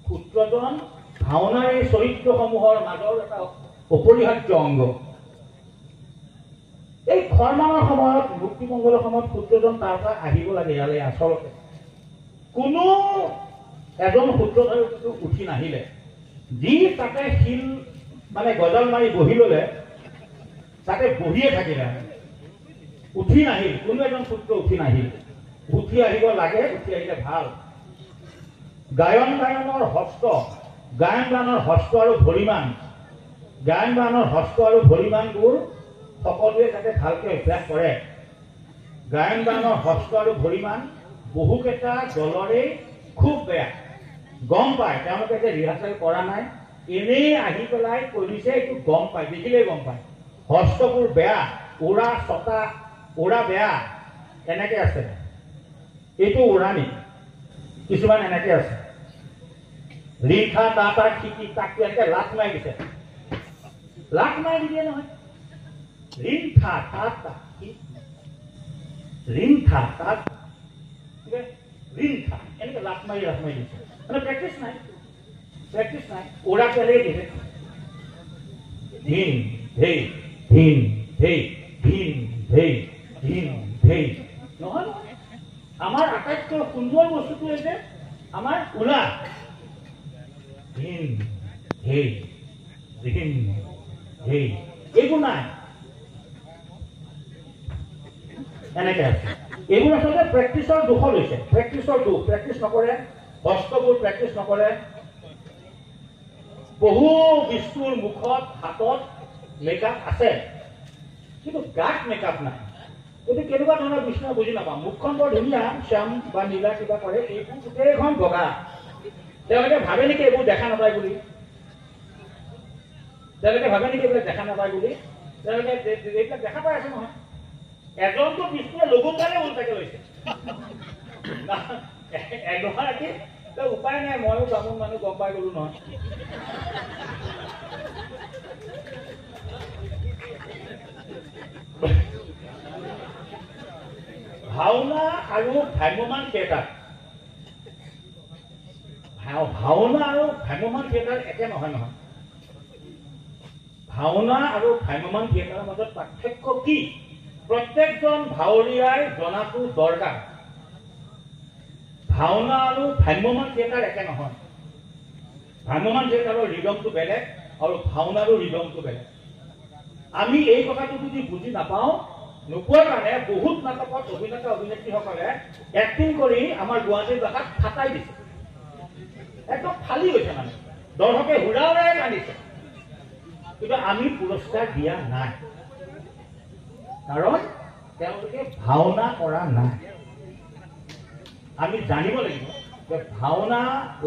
সূত্ৰজন ভাওনাৰ এই চৰিত্ৰসমূহৰ মাজৰ এটা অপৰিহাৰ্য অংগ। এই খৰমানৰ সময়ত, মুক্তিমংগলৰ সময়ত সূত্ৰজন তাৰ পৰা আহিব লাগে ইয়ালৈ। আচলতে কোনো এজন সূত্ৰধাৰী উঠি নাহিলে, যি তাতে শিল মানে গজাল মাৰি বহি ললে, তাতে বহিয়ে থাকিলে, উঠি নাহিল। কোনো এজন সূত্ৰ উঠি নাহিল। উঠি আহিব লাগে, উঠি আহিলে ভাল। গায়ন বায়নৰ হস্ত, গায়ন বায়নৰ হস্ত আৰু ভৰিমান, গায়ন বায়নৰ হস্ত আৰু ভৰিমানবোৰ সকলোৱে যাতে ভালকে অভ্যাস কৰে। গায়ন বায়নৰ হস্ত আৰু ভৰিমান বহুকেইটা দলৰে খুব বেয়া, গম পায়। তেওঁলোকে যে ৰিহাৰ্চেল কৰা নাই, এনেই আহি পেলাই কৰিছে, এইটো গম পায়, দেখিলেই গম পায়। হস্তবোৰ বেয়া, ওৰা ছটা, ওৰা বেয়া, এনেকে আছে। এইটো ওৰা নেকি? কিছুমান এনেকে আছে, ৰিখা তাত শিকি তাকটো এনেকে লাট মাৰি দিছে, লাট মাৰি দিয়ে নহয়। ৰিংখা তাত ৰিংখা তাত ৰিংখা এনেকে লাট মাৰি দিছে, মানে প্ৰেক্টিচ নাই, ওৰা পেলাই দিছে। ধিন ধেই ধিন ধেই ধিন ধেই ধিন ধেই নহয়। আমাৰ আটাইতকৈ সুন্দৰ বস্তুটো হৈছে আমাৰ ওলা। ধিন ধেই ধিন ধেই, এইবোৰ নাই, এনেকে আছে। এইবোৰ আচলতে প্ৰেক্টিচৰ দুখ লৈছে, প্ৰেক্টিচৰ দুখ। প্ৰেক্টিচ নকৰে, হস্তবোৰ প্ৰেক্টিচ নকৰে। বহু বিষ্ণুৰ মুখত হাতত মেকআপ আছে, কিন্তু গাত মেকআপ নাই। এইটো কেনেকুৱা ধৰণৰ বিষ্ণু বুজি নাপাওঁ। মুখখন বৰ ধুনীয়া, শ্যাম বা নীলা কিবা কৰে, এইবোৰ গোটেইখন বগা। তেওঁলোকে ভাবে নেকি এইবোৰ দেখা নাপায় বুলি? তেওঁলোকে ভাবে নেকি এইবিলাক দেখা নাপায় বুলি? তেওঁলোকে এইবিলাক দেখা পাই আছে নহয়। এজনটো বিষ্ণুৱে লগুণ গালে উল্টাকে লৈছে, এগৰাকী উপায় নাই, ময়ো বামুণ মানুহ, গম পাই গলো নহয়। ভাওনা আৰু ভ্ৰাম্যমান থিয়েটাৰ ভাওনা আৰু ভ্ৰাম্যমান থিয়েটাৰ একে নহয় নহয়। ভাওনা আৰু ভ্ৰাম্যমান থিয়েটাৰৰ মাজত পাৰ্থক্য কি প্ৰত্যেকজন ভাৱৰীয়াই জনাটো দৰকাৰ। ভাওনা আৰু ভ্ৰাম্যমান থিয়েটাৰ একে নহয়। ভ্ৰাম্যমান থিয়েটাৰৰ ৰিদমটো বেলেগ আৰু ভাওনাৰো ৰিদমটো বেলেগ। আমি এই কথাটো যদি বুজি নাপাওঁ, নোপোৱাৰ কাৰণে বহুত নাটকত অভিনেতা অভিনেত্ৰীসকলে এক্টিং কৰি আমাৰ গুৱাহাটীৰ ভাষাত ফাটাই দিছে, একদম ফালি গৈছে। মানে দৰ্শকে হুৰা হুৰাই কান্দিছে, কিন্তু আমি পুৰস্কাৰ দিয়া নাই, কাৰণ তেওঁলোকে ভাওনা কৰা নাই। আমি জানিব লাগিব যে ভাওনা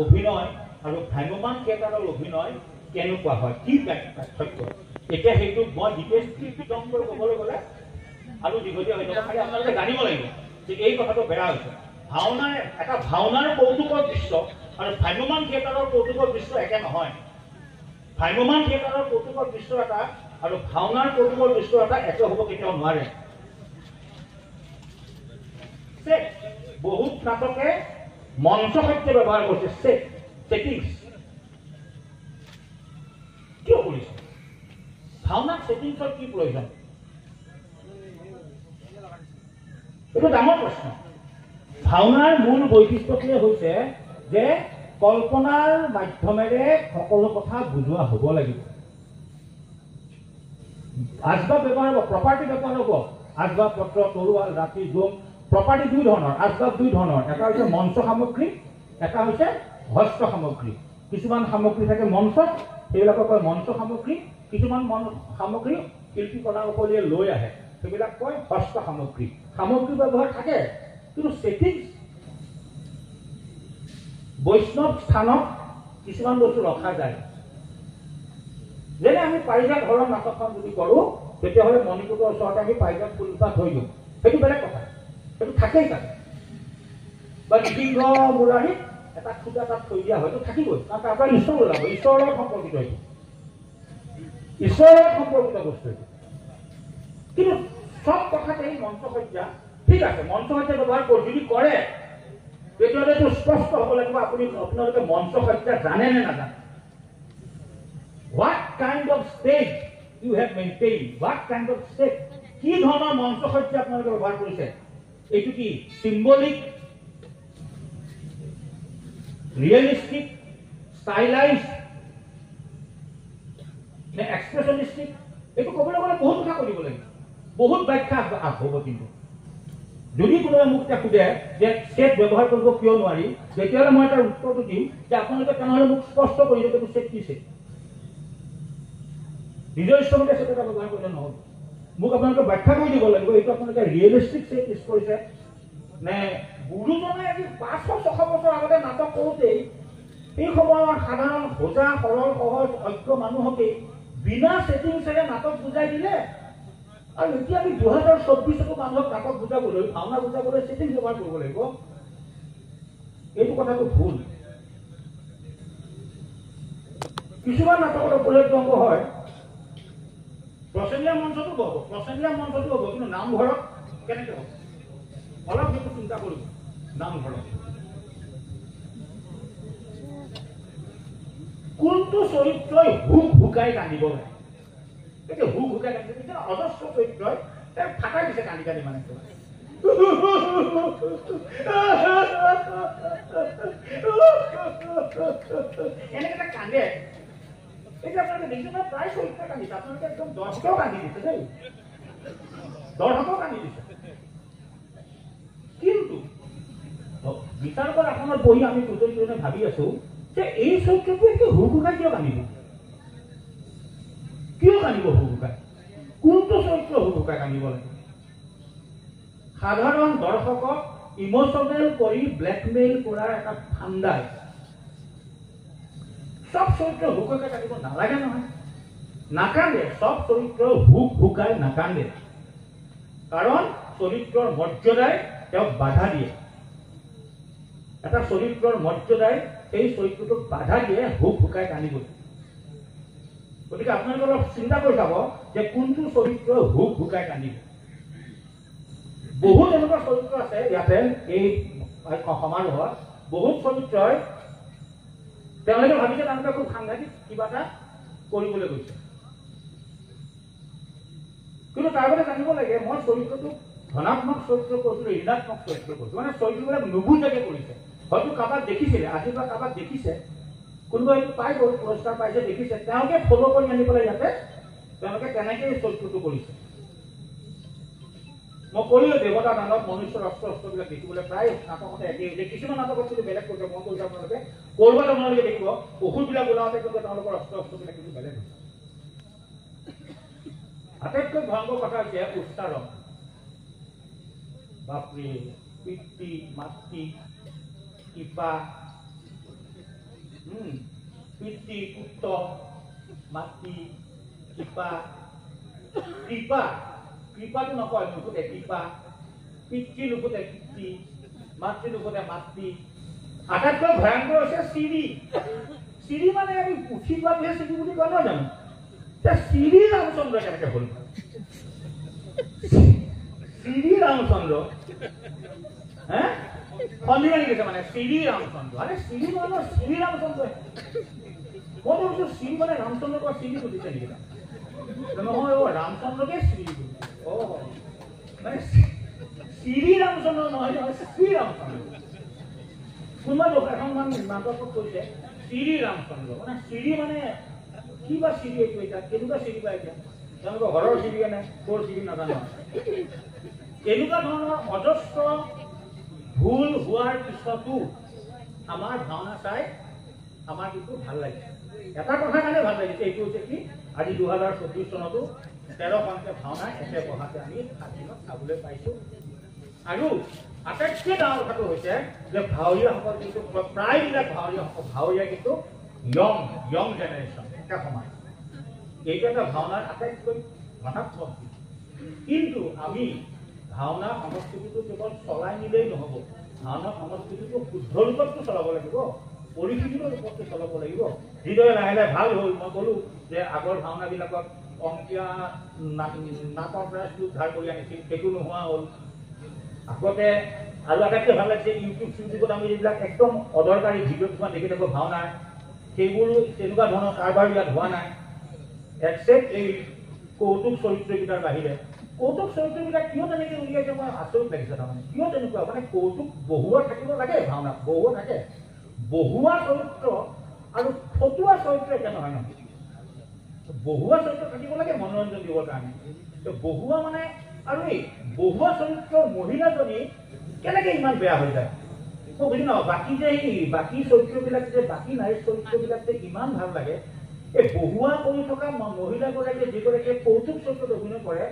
অভিনয় আৰু ভ্ৰাম্যমান থিয়েটাৰৰ অভিনয় কেনেকুৱা হয়, কি পাৰ্থক্য। এতিয়া সেইটো মই বিতংকৈ ক'বলৈ গ'লে আৰু দীঘলীয়া হৈ যাব, খালি আপোনালোকে জানিব লাগিব যে এই কথাটো বেয়া হৈছে। ভাওনাৰ কৌতুকৰ দৃশ্য আৰু ভ্ৰাম্যমান থিয়েটাৰৰ কৌতুকৰ দৃশ্য একে নহয়। ভ্ৰাম্যমান থিয়েটাৰৰ কৌতুকৰ দৃশ্য এটা আৰু ভাওনাৰ কৌতুকৰ দৃশ্য এটা একে হ'ব কেতিয়াও নোৱাৰে। বহুত নাটকে মঞ্চ সত্য ব্যৱহাৰ কৰিছে, সেটিংস। কিয় কৰিছে? ভাওনাত সেটিংসৰ কি প্ৰয়োজন? এইটো ডাঙৰ প্ৰশ্ন। ভাওনাৰ মূল বৈশিষ্ট্যটোৱে হৈছে যে কল্পনাৰ মাধ্যমেৰে সকলো কথা বুজোৱা হ'ব লাগিব। আচবাব ব্যৱহাৰ হ'ব, প্ৰপাৰ্টি ব্যৱহাৰ হ'ব। আচবাব পত্ৰ, তৰোৱাল, ৰাতি, জোম, প্ৰপাৰ্টি দুই ধৰণৰ, আচবাব দুই ধৰণৰ। এটা হৈছে মঞ্চ সামগ্ৰী, এটা হৈছে হস্ত সামগ্ৰী। কিছুমান সামগ্ৰী থাকে মঞ্চত, সেইবিলাকক কয় মঞ্চ সামগ্ৰী। কিছুমান সামগ্ৰী শিল্পী কলাসকলে লৈ আহে, সেইবিলাক কয় হস্ত সামগ্ৰী। সামগ্ৰী ব্যৱহাৰ থাকে, কিন্তু সেটিংস বৈষ্ণৱ স্থানত কিছুমান বস্তু ৰখা যায়। যেনে আমি পাৰিজাত হৰণ নাটকখন যদি কৰোঁ, তেতিয়াহ'লে মণিপুৰৰ ওচৰতে আমি পাৰিজাত ফুলপাত থৈ দিওঁ, সেইটো বেলেগ কথা, সেইটো থাকেই তাতে। বা নৃসিংহ মুৰাৰীত এটা খুটা তাত থৈ দিয়া হয়তো থাকিবই, কাৰণ তাৰ পৰা ঈশ্বৰ ওলাব, ঈশ্বৰৰ লগত সম্পৰ্কিত এইটো, ঈশ্বৰৰ লগত সম্পৰ্কিত বস্তু এইটো। কিন্তু সব কথাতে এই মঞ্চসজ্জা ঠিক আছে, মঞ্চসজ্জা ব্যৱহাৰ যদি কৰে তেতিয়াহ'লে এইটো স্পষ্ট হ'ব লাগিব আপোনালোকে মঞ্চসজ্জা জানে নে নাজানে। What kind of stage you have maintained? What kind of stage? কি ধৰণৰ মঞ্চসজ্জা আপোনালোকে ব্যৱহাৰ কৰিছে? এইটো কি চিম্বলিক, ৰিয়েলিষ্টিক, ষ্টাইলাইজ নে এক্সপ্ৰেছনিষ্টিক? এইটো ক'বলৈ গ'লে বহুত কথা কৰিব লাগিব, বহুত ব্যাখ্যা হ'ব। কিন্তু যদি কোনোবাই মোক সোধে যে ছেট ব্যৱহাৰ কৰিব কিয় নোৱাৰি, তেতিয়াহ'লে মই তাৰ উত্তৰটো দিম যে আপোনালোকে তেনেহ'লে মোক স্পষ্ট কৰি দিব ছেট কি ছেট। নিজৰ ইচ্ছামতে ছেট এটা ব্যৱহাৰ কৰিলে নহ'ব, মোক আপোনালোকে ব্যাখ্যা কৰি দিব লাগিব এইটো আপোনালোকে ৰিয়েলিষ্টিক ছেট ইউজ কৰিছে নে। গুৰুজনে আজি 500-600 বছৰ আগতে নাটক কৰোঁতেই এই সময়ৰ সাধাৰণ সোজা সৰল সহজ অজ্ঞ মানুহকে বিনা ছেটিংছেৰে নাটক বুজাই দিলে। আৰু এতিয়া আমি 2024 মানুহক নাটক বুজাবলৈ, ভাওনা বুজাবলৈ ছেটিং ব্যৱহাৰ কৰিব লাগিব, এইটো কথাটো ভুল। কিছুমান নাটকৰ উল্লেখযোগ্য হয়, প্ৰচেনীয়া মঞ্চতো হ'ব, কিন্তু নামঘৰত কেনেকৈ হ'ব অলপ কিন্তু চিন্তা কৰিব। নামঘৰত কোনটো চৰিত্ৰই হুকাই কান্দিব লাগে? এতিয়া হুকাই কান্দিব, অজস্ৰ চৰিত্ৰই ফাটাই দিছে কান্দি কান্দি, মানে এনেকে কান্দে। এতিয়া আপোনালোকে দেখিছে নহয়, প্ৰায় চৰিত্ৰ কান্দিছে, আপোনালোকে একদম দৰ্শকেও কান্দি দিছে দেই, দৰ্শকেও কান্দি দিছে। কিন্তু বিচাৰকৰ আসনত বহি আমি দুজনে ভাবি আছো যে এই চৰিত্ৰটো একে হুকাই কিয় কান্দিব? কিয় কান্দিব হুকাই? কোনটো চৰিত্ৰ হুকাই কান্দিব লাগে? সাধাৰণ দৰ্শকক ইমোচনেল কৰি ব্লেকমেইল কৰাৰ এটা ঠাণ্ডাই। সব চৰিত্ৰ হুকাই কান্দিব নালাগে নহয়, নাকান্দে। সব চৰিত্ৰ হুকাই নাকান্দে, কাৰণ চৰিত্ৰৰ মৰ্যাদাই তেওঁক বাধা দিয়ে। এটা চৰিত্ৰৰ মৰ্যাদাই এই চৰিত্ৰটোক বাধা দিয়ে হুকাই কান্দিবলৈ। গতিকে আপোনালোকে অলপ চিন্তা কৰি চাব যে কোনটো চৰিত্ৰ হুকাই কান্দিব। বহুত এনেকুৱা চৰিত্ৰ আছে ইয়াতে এই সমাৰোহত বহুত চৰিত্ৰই তেওঁলোকে ভাবিছে তেওঁলোকে খুব সাংঘাতিক কিবা এটা কৰিবলৈ গৈছে, কিন্তু তাৰ বাবে জানিব লাগে মই চৰিত্ৰটো ধনাত্মক চৰিত্ৰ কৰিছিলো, ঋণাত্মক চৰিত্ৰ কৰিছো, মানে চৰিত্ৰবিলাক নুবুজাকে কৰিছে। হয়তো কাৰোবাক দেখিছিলে, আজি বা কাৰোবাক দেখিছে, কোনোবা এইটো পাই গ'ল, পুৰস্কাৰ পাইছে, দেখিছে, তেওঁলোকে ফল' কৰি আনি পেলাই ইয়াতে তেওঁলোকে তেনেকেই চৰিত্ৰটো কৰিছে। মই কৰিলো দেৱতা দানৱ মনুষ্যৰ অস্ত্ৰবিলাক দেখিবলৈ প্ৰায় নাটকতে একেই হৈছে, কিছুমান নাটকত কিন্তু বেলেগ কৰিছে। মই কৈছো আপোনালোকে কৰবাত আপোনালোকে দেখিব ঔষধবিলাক ওলাওঁতে কিন্তু তেওঁলোকৰ অস্ত্ৰবিলাক কিন্তু বেলেগ হৈছে। আটাইতকৈ ভয়ংকৰ কথা হৈছে উচ্চাৰণ। বাপৰে, পিতৃ মাতৃ কৃপা, পিতৃ পুত্ৰ মাতৃ কৃপা, কৃপা কৃপাটো নকয়, নুফুটে কৃপা, পিতৃ নুফুটে পিতৃ, মাতৃ নুফুটে মাতৃ। আটাইতকৈ ভয়ংকৰ হৈছে চিৰি। চিৰি মানে আমি উঠি যোৱাটোহে চিৰি বুলি কোৱা নহয় জানো? চিৰি ৰামচন্দ্ৰ কেনেকে হল? চিৰি ৰামচন্দ্ৰ হে সন্ধিয়া লিখিছে মানে চিৰি ৰামচন্দ্ৰ। আৰে চিৰি মানে চিৰি ৰামচন্দ্ৰ। মই ভাবিছো চিৰি মানে ৰামচন্দ্ৰৰ পৰা চিৰি বুজিছে নেকি? নহয়, ৰামচন্দ্ৰকে চিৰি বুজিছে। মানে চিৰি ৰামচন্দ্ৰ নহয়, শ্ৰী ৰামচন্দ্ৰ। কোনোবা এখন নাটকত কৈছে চিৰি ৰামচন্দ্ৰ, মানে চিৰি মানে কি বা চিৰি এইটো এতিয়া, কেনেকুৱা চিৰি বা এতিয়া, তেওঁলোকৰ ঘৰৰ চিৰিয়ে নে ক'ৰ চিৰি নাজানো। এনেকুৱা ধৰণৰ অজস্ৰ ভুল হোৱাৰ পিছতো আমাৰ ভাওনা চাই আমাৰ কিন্তু ভাল লাগিছে। এটা কথা কাৰণে ভাল লাগিছে, এইটো হৈছে কি আজি 2024 চনতো 13খনকে ভাওনা একে বহাতে আমি 7 দিনত চাবলৈ পাইছো। আৰু আটাইতকৈ ডাঙৰ কথাটো হৈছে যে ভাৱৰীয়াসকল কিন্তু প্ৰায়বিলাক ভাৱৰীয়া কিন্তু ইয়ং জেনেৰেশ্যন এটা সমাজ। এইটো এটা ভাওনাৰ আটাইতকৈ ধনাত্মক দিশ। কিন্তু আমি ভাওনা সংস্কৃতিটো কেৱল চলাই নিলেই নহ'ব, ভাওনা সংস্কৃতিটো শুদ্ধ ৰূপতটো চলাব লাগিব, পৰিস্থিতিৰ ৰূপতটো চলাব লাগিব। যিদৰে লাহে লাহে ভাল হ'ল, মই ক'লো যে আগৰ ভাওনাবিলাকত অংকীয়া নাটৰ পৰা উদ্ধাৰ কৰি আনিছিল, সেইটো নোহোৱা হ'ল। আগতে আৰু আটাইতকৈ ভাল লাগিছে ইউটিউবত আমি যিবিলাক একদম অদৰকাৰী ভিডিঅ' কিছুমান দেখি থাকোঁ ভাওনাৰ, সেইবোৰো তেনেকুৱা ধৰণৰ কাৰবাৰ ইয়াত হোৱা নাই, এক্সেপ্ট এই কৌতুক চৰিত্ৰকেইটাৰ বাহিৰে। কৌতুক চৰিত্ৰবিলাক কিয় তেনেকৈ উলিয়াইছে মই আচৰিত লাগিছে। তাৰমানে কিয় তেনেকুৱা, মানে কৌতুক বহুৱা থাকিব লাগে ভাওনাত, বহুৱা থাকে, বহুৱা চৰিত্ৰ আৰু ফটুৱা চৰিত্ৰ এতিয়া নহয় নহয়, বহুৱা চৰিত্ৰ থাকিব লাগে মনোৰঞ্জন দিবৰ কাৰণে। বহুৱা মানে আৰু এই বহুৱা চৰিত্ৰৰ মহিলাজনী কেনেকে ইমান বেয়া হৈ যায় মই বুজি নাপাওঁ। বাকী যে বাকী চৰিত্ৰবিলাক যে বাকী নাৰীৰ চৰিত্ৰবিলাক যে ইমান ভাল লাগে, এই বহুৱা কৰি থকা মহিলাগৰাকীয়ে যিগৰাকীয়ে কৌতুক চৰিত্ৰত অভিনয় কৰে,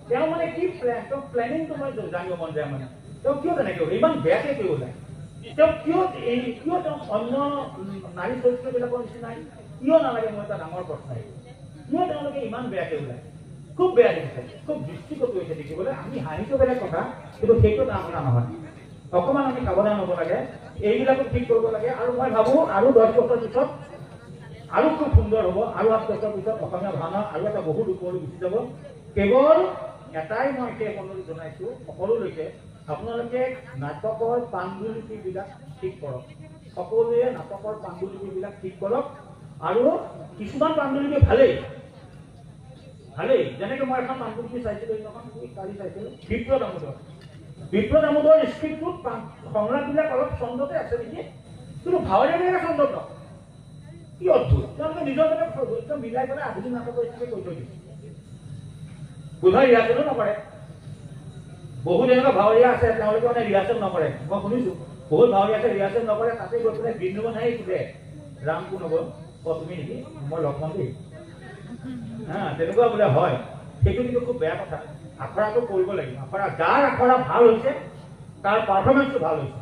তেওঁ মানে কি প্লেনিংটো মই জানিব মন যায়। মানে তেওঁ কিয় তেনেকে ইমান বেয়াকে কিয় ওলায়, তেওঁ কিয় তেওঁ অন্য নাৰী চৰিত্ৰবিলাকৰ নিচিনাই কিয় নালাগে, মই এটা ডাঙৰ প্ৰশ্ন। কিয় তেওঁলোকে ইমান বেয়াকে ওলায়? খুব বেয়া দেখিছে, খুব দৃষ্টিকটু হৈছে দেখিবলৈ। আমি হাঁহিটো বেলেগ কথা, কিন্তু সেইটো আপোনাৰ নহয়। অকণমান আমি সাৱধান হ'ব লাগে, এইবিলাকো ঠিক কৰিব লাগে। আৰু মই ভাবোঁ আৰু 10 বছৰ পিছত আৰু খুব সুন্দৰ হ'ব, আৰু 8 বছৰ পিছত অসমীয়া ভাওনা আৰু এটা বহুত ওপৰলৈ গুচি যাব। কেৱল এটাই মই সেই অনুৰোধ জনাইছোঁ সকলোলৈকে, আপোনালোকে নাটকৰ পাণ্ডুলিপিবিলাক ঠিক কৰক। সকলোৱে নাটকৰ পাণ্ডুলিপিবিলাক ঠিক কৰক। আৰু কিছুমান পাণ্ডুলিপি ভালেই, যেনেকে মই এখন পাণ্ডুলিপি চাইছিলোঁ, কালি চাইছিলোঁ বিপ্লৱ দামোদৰ স্ক্ৰিপ্টটোত সংলাপবিলাক অলপ চন্দতে আছে নেকি, কিন্তু ভাৱৰীয়াবিলাকে চন্দত নহয়। কি অদ্ভুত, তেওঁলোকে নিজৰ মতে একদম মিলাই পেলাই আধুনিক নাটকৰ হিচাপে কৈ থৈ দিছে। বোধহয় ৰিহাৰ্চেলো নকৰে। বহুত এনেকুৱা ভাৱৰীয়া আছে তেওঁলোকে মানে ৰিহাৰ্চেল নকৰে। মই শুনিছোঁ বহুত ভাৱৰীয়া আছে ৰিহাৰ্চেল নকৰে, তাতে গৈ পেলাই বৃন্দাবন আহি সোধে ৰাম কোন হ'ব, তুমি নেকি, মই লক্ষ্মণ দেই, তেনেকুৱা বোলে হয়। সেইটো কিন্তু খুব বেয়া কথা। আখৰাটো কৰিব লাগিব। যাৰ আখৰা ভাল হৈছে তাৰ পাৰফৰ্মেঞ্চটো ভাল হৈছে।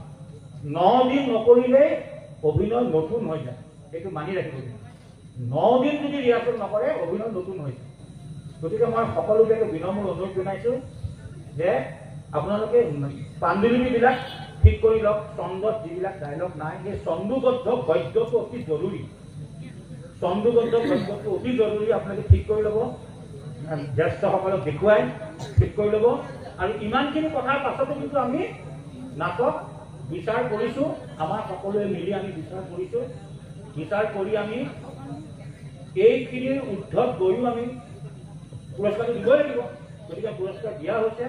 9 দিন নকৰিলেই অভিনয় নতুন হৈ যায়, সেইটো মানি ৰাখিব লাগিব। 9 দিন যদি ৰিহাৰ্চেল নকৰে অভিনয় নতুন হৈ যায়। গতিকে মই সকলোকে বিনম্ৰ অনুৰোধ জনাইছোঁ যে আপোনালোকে পাণ্ডুলিপিবিলাক ঠিক কৰি লওক। চন্দত যিবিলাক ডায়লগ নাই, সেই চন্দুবদ্ধ গদ্যটো অতি জৰুৰী। চন্দুবদ্ধ গদ্যটো অতি জৰুৰী, আপোনালোকে ঠিক কৰি ল'ব। জ্যেষ্ঠসকলক দেখুৱাই ঠিক কৰি ল'ব। আৰু ইমানখিনি কথাৰ পাছতো কিন্তু আমি নাটক বিচাৰ কৰিছোঁ, আমাৰ সকলোৱে মিলি আমি বিচাৰ কৰিছোঁ। বিচাৰ কৰি আমি এইখিনিৰ ঊৰ্ধত গৈও আমি পুৰস্কাৰটো দিবই লাগিব। গতিকে পুৰস্কাৰ দিয়া হৈছে।